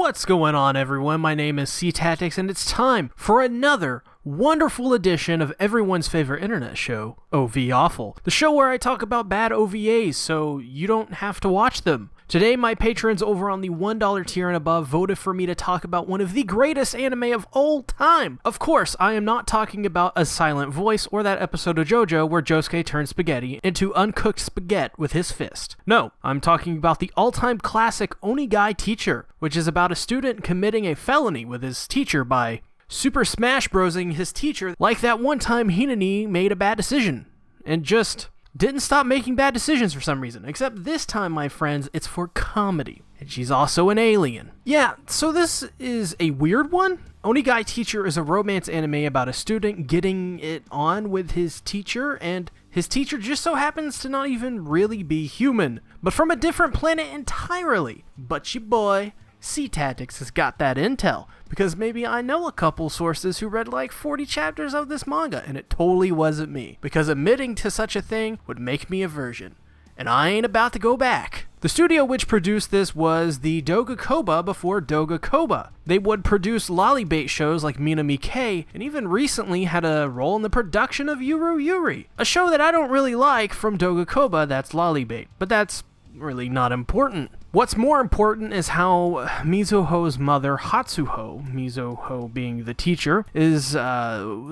What's going on, everyone? My name is SeaTactics, and it's time for another wonderful edition of everyone's favorite internet show, OVAwful. The show where I talk about bad OVAs so you don't have to watch them. Today, my patrons over on the $1 tier and above voted for me to talk about one of the greatest anime of all time. Of course, I am not talking about A Silent Voice or that episode of JoJo where Josuke turned spaghetti into uncooked spaghetti with his fist. No, I'm talking about the all-time classic Onegai Teacher, which is about a student committing a felony with his teacher by Super Smash Brosing his teacher like that one time Hinani made a bad decision and just didn't stop making bad decisions for some reason. Except this time, my friends, it's for comedy. And she's also an alien. Yeah, so this is a weird one. Onegai Teacher is a romance anime about a student getting it on with his teacher, and his teacher just so happens to not even really be human, but from a different planet entirely. But your boy, SeaTactics, has got that intel, because maybe I know a couple sources who read like 40 chapters of this manga, and it totally wasn't me, because admitting to such a thing would make me a virgin, and I ain't about to go back. The studio which produced this was the Doga Koba before Doga Koba. They would produce lollybait shows like Minami K, and even recently had a role in the production of Yuru Yuri, a show that I don't really like from Doga Koba that's lollybait, but that's really not important. What's more important is how Mizuho's mother, Hatsuho, Mizuho being the teacher, is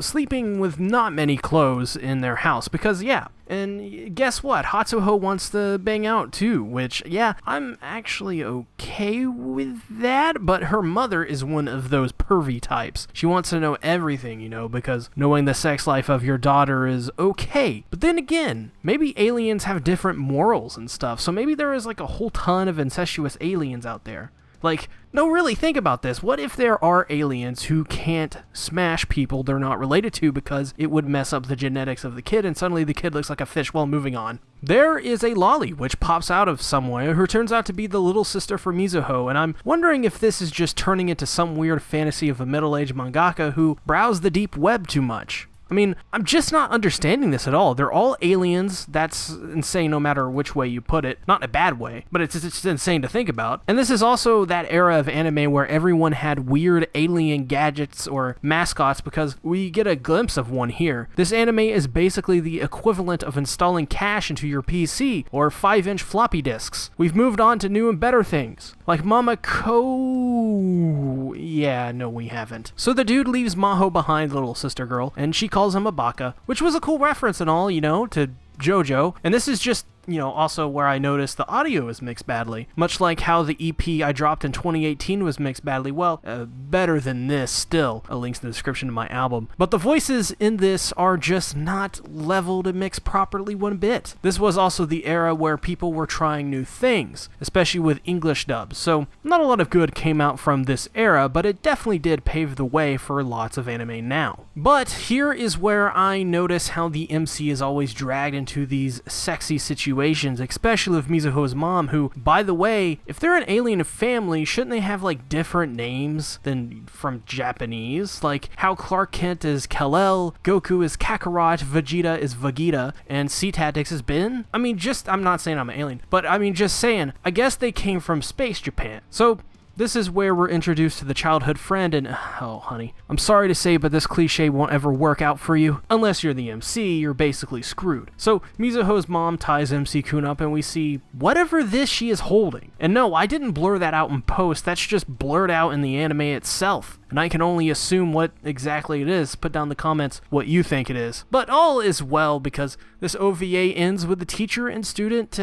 sleeping with not many clothes in their house, because yeah, and guess what? Hatsuho wants to bang out too, which, yeah, I'm actually okay with that, but her mother is one of those pervy types. She wants to know everything, you know, because knowing the sex life of your daughter is okay. But then again, maybe aliens have different morals and stuff, so maybe there is like a whole ton of incestuous aliens out there. Like, no, really, think about this. What if there are aliens who can't smash people they're not related to because it would mess up the genetics of the kid and suddenly the kid looks like a fish? Well, moving on. There is a lolly which pops out of somewhere who turns out to be the little sister for Mizuho, and I'm wondering if this is just turning into some weird fantasy of a middle-aged mangaka who browsed the deep web too much. I mean, I'm just not understanding this at all. They're all aliens. That's insane no matter which way you put it. Not in a bad way, but it's just insane to think about. And this is also that era of anime where everyone had weird alien gadgets or mascots, because we get a glimpse of one here. This anime is basically the equivalent of installing cache into your PC or 5-inch floppy disks. We've moved on to new and better things, like Mama Ko... Yeah, no, we haven't. So the dude leaves Maho behind, little sister girl, and she calls him a baka, which was a cool reference and all, you know, to JoJo. And this is just, you know, also where I noticed the audio is mixed badly. Much like how the EP I dropped in 2018 was mixed badly. Well, better than this still. A link's in the description of my album. But the voices in this are just not leveled and mixed properly one bit. This was also the era where people were trying new things, especially with English dubs. So not a lot of good came out from this era, but it definitely did pave the way for lots of anime now. But here is where I notice how the MC is always dragged into these sexy situations, especially with Mizuho's mom, who, by the way, if they're an alien family, shouldn't they have like different names than from Japanese? Like how Clark Kent is Kal-El, Goku is Kakarot, Vegeta is Vegeta, and SeaTactics is Ben? I mean, I'm not saying I'm an alien, but I mean, just saying, I guess they came from space Japan. So this is where we're introduced to the childhood friend, and oh honey, I'm sorry to say, but this cliche won't ever work out for you. Unless you're the MC, you're basically screwed. So Mizuho's mom ties MC-kun up, and we see whatever this she is holding. And no, I didn't blur that out in post, that's just blurred out in the anime itself. And I can only assume what exactly it is. Put down in the comments what you think it is. But all is well, because this OVA ends with the teacher and student,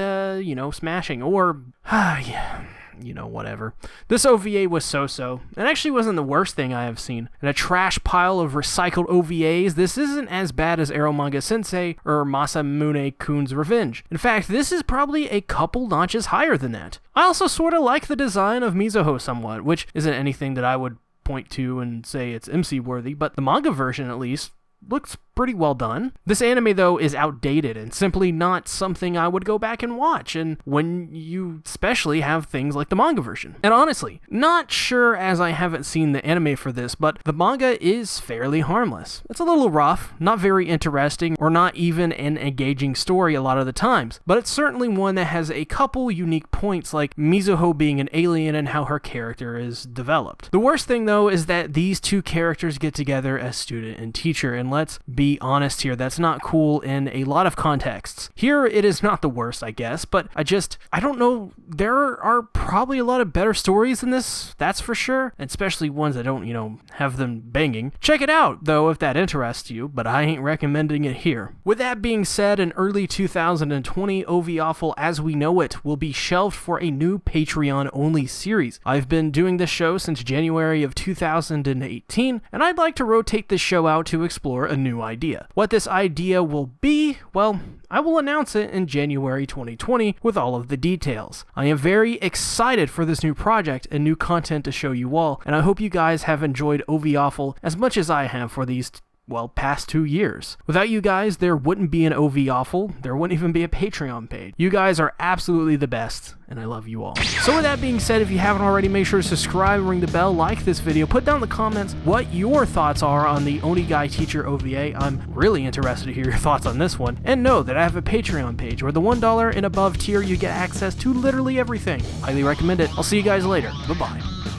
you know, smashing, or, yeah, you know, whatever. This OVA was so-so. It actually wasn't the worst thing I have seen. In a trash pile of recycled OVAs, this isn't as bad as Eromanga Sensei or Masamune-kun's Revenge. In fact, this is probably a couple notches higher than that. I also sort of like the design of Mizuho somewhat, which isn't anything that I would point to and say it's MC worthy, but the manga version at least looks pretty well done. This anime, though, is outdated and simply not something I would go back and watch, and when you especially have things like the manga version. And honestly, not sure as I haven't seen the anime for this, but the manga is fairly harmless. It's a little rough, not very interesting, or not even an engaging story a lot of the times, but it's certainly one that has a couple unique points like Mizuho being an alien and how her character is developed. The worst thing though is that these two characters get together as student and teacher, and let's be honest here, that's not cool in a lot of contexts. Here it is not the worst, I guess, but I don't know, there are probably a lot of better stories than this, that's for sure, especially ones that don't, have them banging. Check it out though if that interests you, but I ain't recommending it here. With that being said, in early 2020, OVAwful as we know it will be shelved for a new Patreon-only series. I've been doing this show since January of 2018, and I'd like to rotate this show out to explore a new idea. What this idea will be, well, I will announce it in January 2020 with all of the details. I am very excited for this new project and new content to show you all, and I hope you guys have enjoyed OVAwful as much as I have for these past 2 years. Without you guys, there wouldn't be an OVAwful, there wouldn't even be a Patreon page. You guys are absolutely the best, and I love you all. So with that being said, if you haven't already, make sure to subscribe, ring the bell, like this video, put down in the comments what your thoughts are on the Onegai Teacher OVA. I'm really interested to hear your thoughts on this one, and know that I have a Patreon page where the $1 and above tier you get access to literally everything. Highly recommend it. I'll see you guys later. Bye-bye.